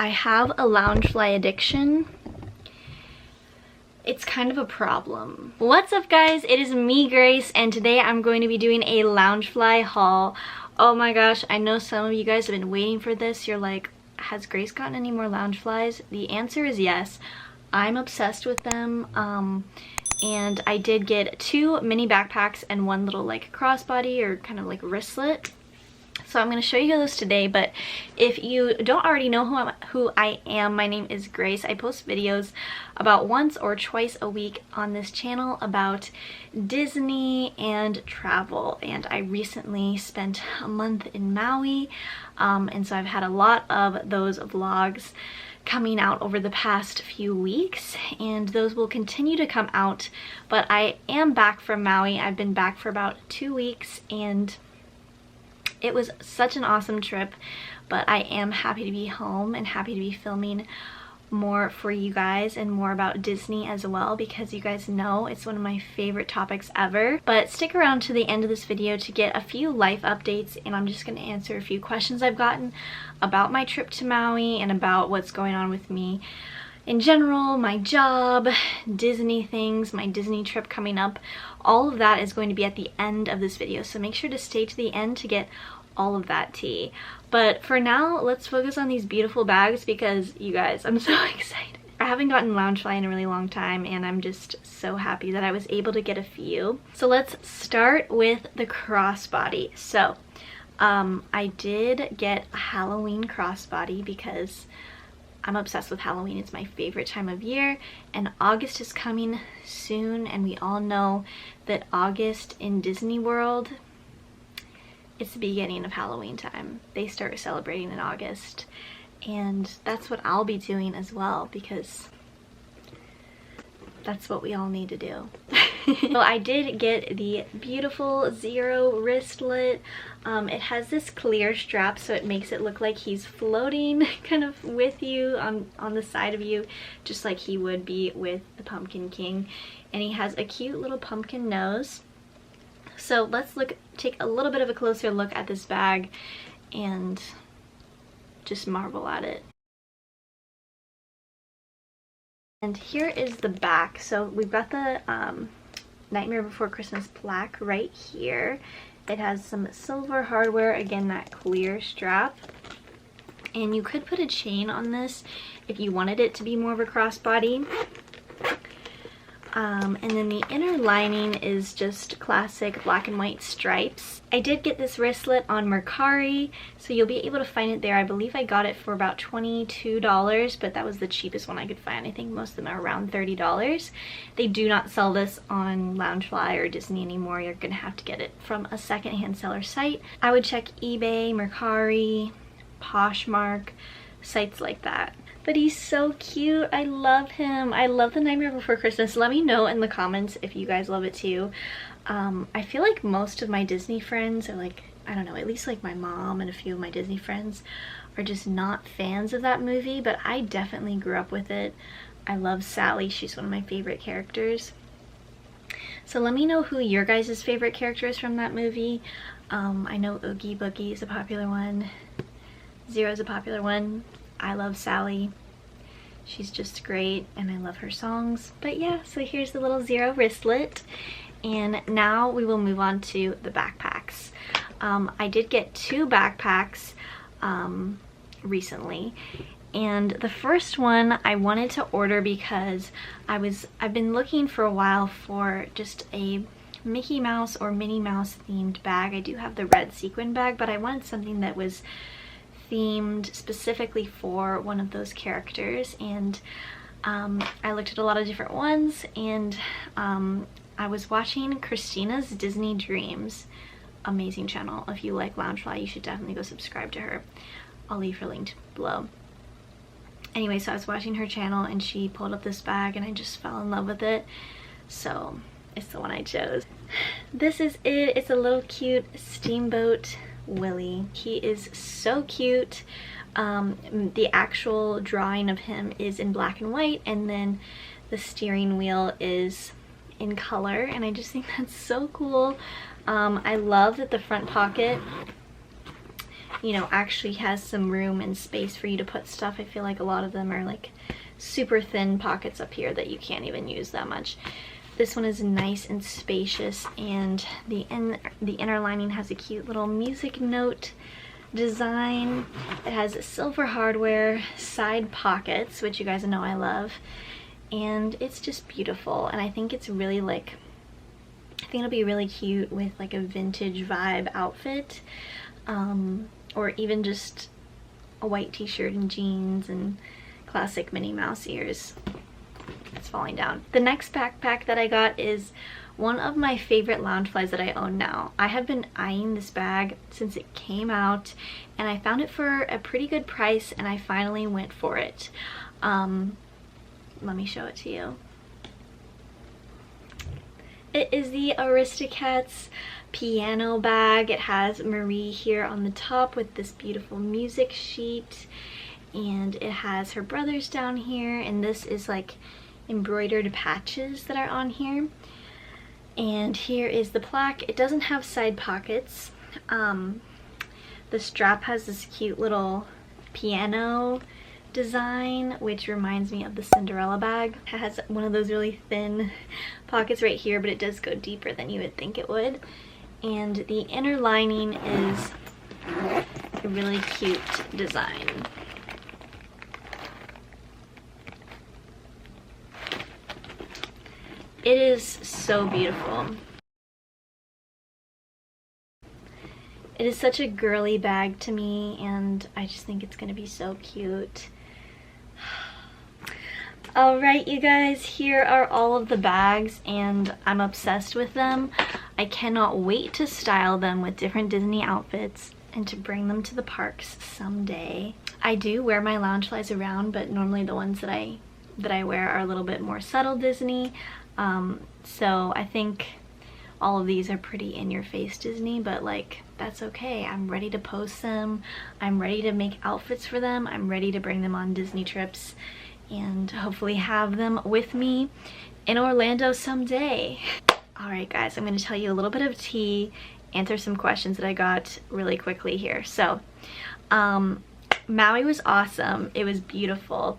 I have a Loungefly addiction. It's kind of a problem. What's up guys, it is me, Grace, and today I'm going to be doing a Loungefly haul. Oh my gosh, I know some of you guys have been waiting for this. You're like, has Grace gotten any more Loungeflies? The answer is yes. I'm obsessed with them. And I did get 2 mini backpacks and 1 little like crossbody or kind of like wristlet. So I'm going to show you those today, but if you don't already know who I am, my name is Grace. I post videos about once or twice a week on this channel about Disney and travel, and I recently spent a month in Maui, and so I've had a lot of those vlogs coming out over the past few weeks, and those will continue to come out. But I am back from Maui. I've been back for about 2 weeks, and it was such an awesome trip, but I am happy to be home and happy to be filming more for you guys and more about Disney as well, because you guys know it's one of my favorite topics ever. But stick around to the end of this video to get a few life updates, and I'm just going to answer a few questions I've gotten about my trip to Maui and about what's going on with me in general, my job, Disney things, my Disney trip coming up. All of that is going to be at the end of this video, so make sure to stay to the end to get all of that tea. But for now, let's focus on these beautiful bags because, you guys, I'm so excited. I haven't gotten Loungefly in a really long time, and I'm just so happy that I was able to get a few. So let's start with the crossbody. So I did get a Halloween crossbody because I'm obsessed with Halloween. It's my favorite time of year, and August is coming soon, and we all know that August in Disney World, it's the beginning of Halloween time. They start celebrating in August, and that's what I'll be doing as well because that's what we all need to do. So I did get the beautiful Zero wristlet. It has this clear strap, so it makes it look like he's floating kind of with you on the side of you, just like he would be with the Pumpkin King. And he has a cute little pumpkin nose. So let's take a little bit of a closer look at this bag and just marvel at it. And here is the back. So we've got the Nightmare Before Christmas plaque right here. It has some silver hardware, again that clear strap. And you could put a chain on this if you wanted it to be more of a crossbody. And then the inner lining is just classic black and white stripes. I did get this wristlet on Mercari, so you'll be able to find it there. I believe I got it for about $22, but that was the cheapest one I could find. I think most of them are around $30. They do not sell this on Loungefly or Disney anymore. You're gonna have to get it from a secondhand seller site. I would check eBay, Mercari, Poshmark, sites like that. But he's so cute. I love him. I love the Nightmare Before Christmas. Let me know in the comments if you guys love it too. I feel like most of my Disney friends are like, I don't know, at least like my mom and a few of my Disney friends are just not fans of that movie, but I definitely grew up with it. I love Sally. She's one of my favorite characters. So let me know who your guys' favorite character is from that movie. I know Oogie Boogie is a popular one. Zero's a popular one. I love Sally. She's just great, and I love her songs. But yeah, so here's the little Zero wristlet. And now we will move on to the backpacks. I did get 2 backpacks recently. And the first one I wanted to order because I've been looking for a while for just a Mickey Mouse or Minnie Mouse themed bag. I do have the red sequin bag, but I wanted something that was themed specifically for one of those characters. And I looked at a lot of different ones, and I was watching Christina's Disney Dreams. Amazing channel. If you like Loungefly, you should definitely go subscribe to her. I'll leave her linked below. Anyway, so I was watching her channel and she pulled up this bag and I just fell in love with it. So it's the one I chose. This is it. It's a little cute Steamboat Willie. He is so cute. The actual drawing of him is in black and white, and then the steering wheel is in color, and I just think that's so cool. I love that the front pocket you know, actually has some room and space for you to put stuff. I feel like a lot of them are like super thin pockets up here that you can't even use that much. This one is nice and spacious, and the inner lining has a cute little music note design. It has silver hardware, side pockets, which you guys know I love, and it's just beautiful. And I think it's really like, I think it'll be really cute with like a vintage vibe outfit, or even just a white t-shirt and jeans and classic Minnie Mouse ears. It's falling down. The next backpack that I got is one of my favorite Loungeflies that I own now. I have been eyeing this bag since it came out, and I found it for a pretty good price, and I finally went for it. Let me show it to you. It is the Aristocats Piano Bag. It has Marie here on the top with this beautiful music sheet, and it has her brothers down here, and this is like embroidered patches that are on here. And here is the plaque. It doesn't have side pockets. The strap has this cute little piano design, which reminds me of the Cinderella bag. It has one of those really thin pockets right here, but it does go deeper than you would think it would. And the inner lining is a really cute design. It is so beautiful. It is such a girly bag to me, and I just think it's gonna be so cute. Alright, you guys, here are all of the bags, and I'm obsessed with them. I cannot wait to style them with different Disney outfits and to bring them to the parks someday. I do wear my Loungeflies around, but normally the ones that I wear are a little bit more subtle Disney. So I think all of these are pretty in-your-face Disney, but like, that's okay. I'm ready to post them. I'm ready to make outfits for them. I'm ready to bring them on Disney trips and hopefully have them with me in Orlando someday. Alright guys, I'm going to tell you a little bit of tea, answer some questions that I got really quickly here. So, Maui was awesome. It was beautiful.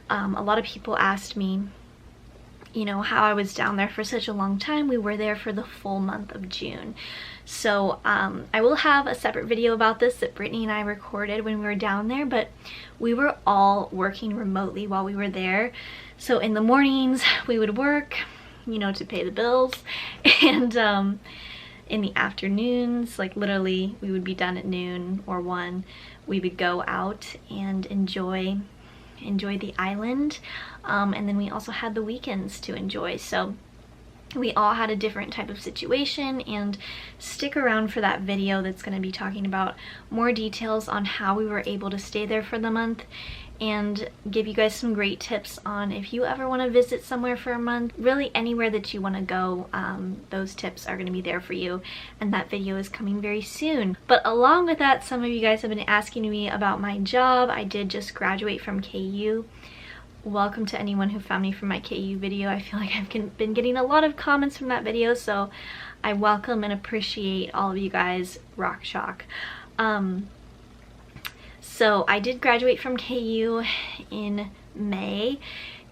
A lot of people asked me, you know, how I was down there for such a long time. We were there for the full month of June. So I will have a separate video about this that Brittany and I recorded when we were down there, but we were all working remotely while we were there. So in the mornings we would work, you know, to pay the bills, and in the afternoons, like literally we would be done at noon or 1, we would go out and enjoy the island, and then we also had the weekends to enjoy. So we all had a different type of situation, and stick around for that video that's going to be talking about more details on how we were able to stay there for the month and give you guys some great tips on if you ever want to visit somewhere for a month. Really anywhere that you want to go, those tips are going to be there for you, and that video is coming very soon. But along with that, some of you guys have been asking me about my job. I did just graduate from KU. Welcome to anyone who found me from my KU video. I feel like I've been getting a lot of comments from that video, so I welcome and appreciate all of you guys. Rock shock. So I did graduate from KU in May,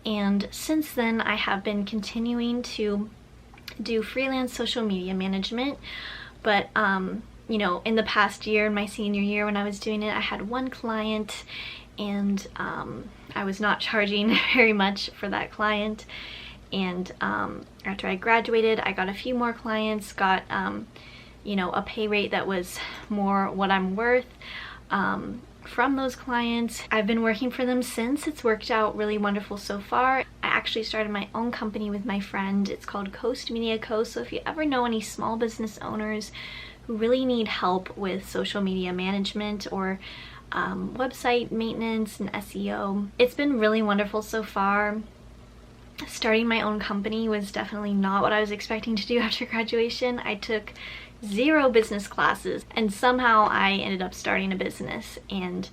and since then I have been continuing to do freelance social media management. But you know, in the past year, in my senior year when I was doing it, I had one client, and I was not charging very much for that client. And after I graduated, I got a few more clients, got you know, a pay rate that was more what I'm worth from those clients. I've been working for them since. It's worked out really wonderful so far. I actually started my own company with my friend. It's called Coast Media Co. So if you ever know any small business owners who really need help with social media management or website maintenance and SEO, it's been really wonderful so far. Starting my own company was definitely not what I was expecting to do after graduation. I took 0 business classes, and somehow I ended up starting a business, and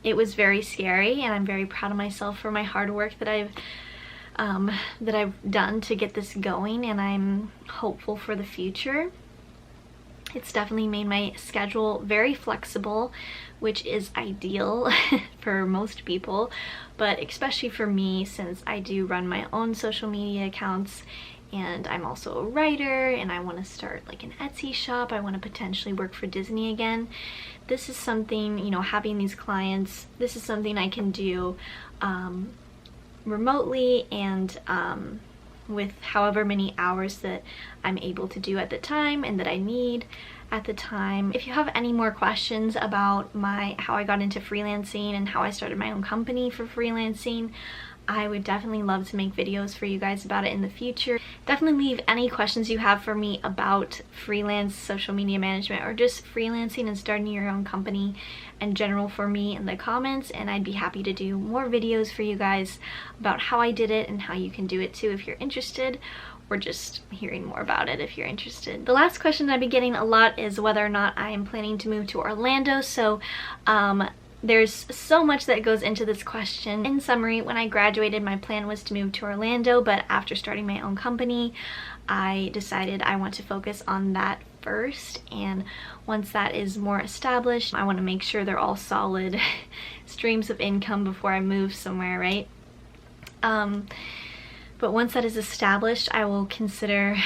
it was very scary, and I'm very proud of myself for my hard work that I've done to get this going, and I'm hopeful for the future. It's definitely made my schedule very flexible, which is ideal for most people, but especially for me since I do run my own social media accounts and I'm also a writer and I want to start like an Etsy shop. I want to potentially work for Disney again. This is something, you know, having these clients, this is something I can do remotely and with however many hours that I'm able to do at the time and that I need at the time. If you have any more questions about how I got into freelancing and how I started my own company for freelancing, I would definitely love to make videos for you guys about it in the future. Definitely leave any questions you have for me about freelance social media management or just freelancing and starting your own company in general for me in the comments, and I'd be happy to do more videos for you guys about how I did it and how you can do it too if you're interested, or just hearing more about it if you're interested. The last question I've been getting a lot is whether or not I am planning to move to Orlando. So there's so much that goes into this question. In summary, when I graduated, my plan was to move to Orlando, but after starting my own company, I decided I want to focus on that first, and once that is more established, I want to make sure they're all solid streams of income before I move somewhere, right? But once that is established, I will consider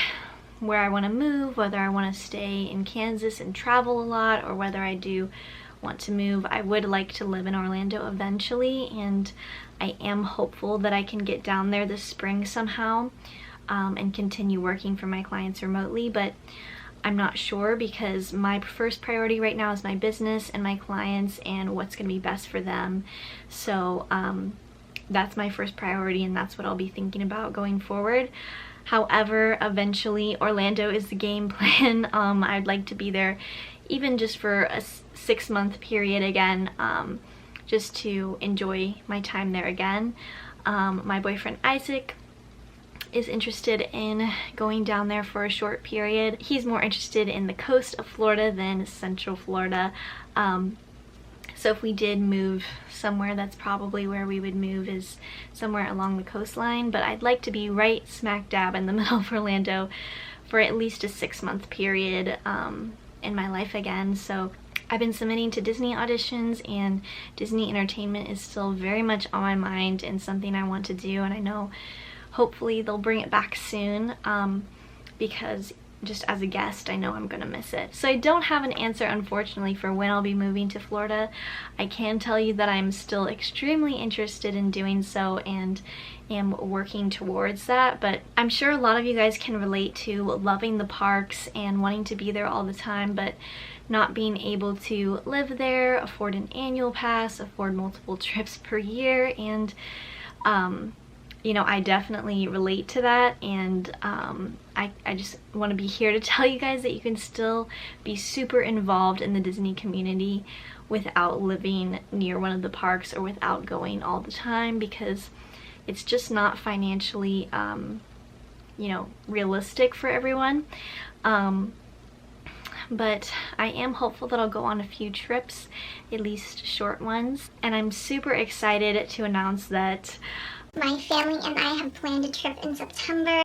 where I want to move, whether I want to stay in Kansas and travel a lot, or whether I do want to move. I would like to live in Orlando eventually, and I am hopeful that I can get down there this spring somehow and continue working for my clients remotely, but I'm not sure because my first priority right now is my business and my clients and what's going to be best for them. So that's my first priority, and that's what I'll be thinking about going forward. However, eventually Orlando is the game plan. I'd like to be there even just for a 6-month period again, just to enjoy my time there again. My boyfriend Isaac is interested in going down there for a short period. He's more interested in the coast of Florida than Central Florida. So if we did move somewhere, that's probably where we would move, is somewhere along the coastline. But I'd like to be right smack dab in the middle of Orlando for at least a 6-month period in my life again. So I've been submitting to Disney auditions, and Disney Entertainment is still very much on my mind and something I want to do, and I know hopefully they'll bring it back soon because just as a guest, I know I'm gonna miss it. So I don't have an answer, unfortunately, for when I'll be moving to Florida. I can tell you that I'm still extremely interested in doing so and am working towards that, but I'm sure a lot of you guys can relate to loving the parks and wanting to be there all the time, but not being able to live there, afford an annual pass, afford multiple trips per year, and you know, I definitely relate to that, and I just want to be here to tell you guys that you can still be super involved in the Disney community without living near one of the parks or without going all the time, because it's just not financially, you know, realistic for everyone. But I am hopeful that I'll go on a few trips, at least short ones, and I'm super excited to announce that my family and I have planned a trip in September.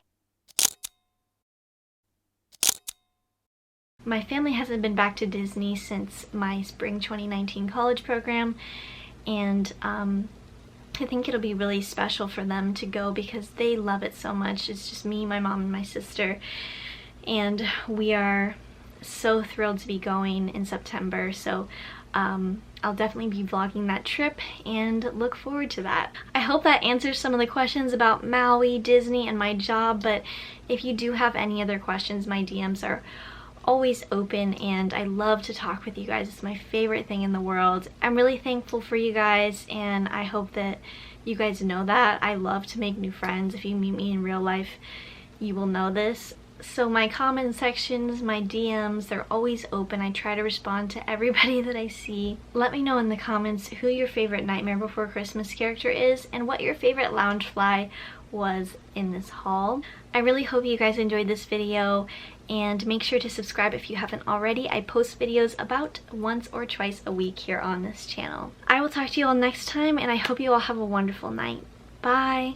My family hasn't been back to Disney since my spring 2019 college program, and I think it'll be really special for them to go because they love it so much. It's just me, my mom, and my sister, and we are so thrilled to be going in September. So I'll definitely be vlogging that trip and look forward to that. I hope that answers some of the questions about Maui, Disney, and my job, but if you do have any other questions, my DMs are always open, and I love to talk with you guys. It's my favorite thing in the world. I'm really thankful for you guys, and I hope that you guys know that. I love to make new friends. If you meet me in real life, you will know this. So my comment sections, my DMs, they're always open. I try to respond to everybody that I see. Let me know in the comments who your favorite Nightmare Before Christmas character is and what your favorite Loungefly was in this haul. I really hope you guys enjoyed this video, and make sure to subscribe if you haven't already. I post videos about once or twice a week here on this channel. I will talk to you all next time, and I hope you all have a wonderful night. Bye!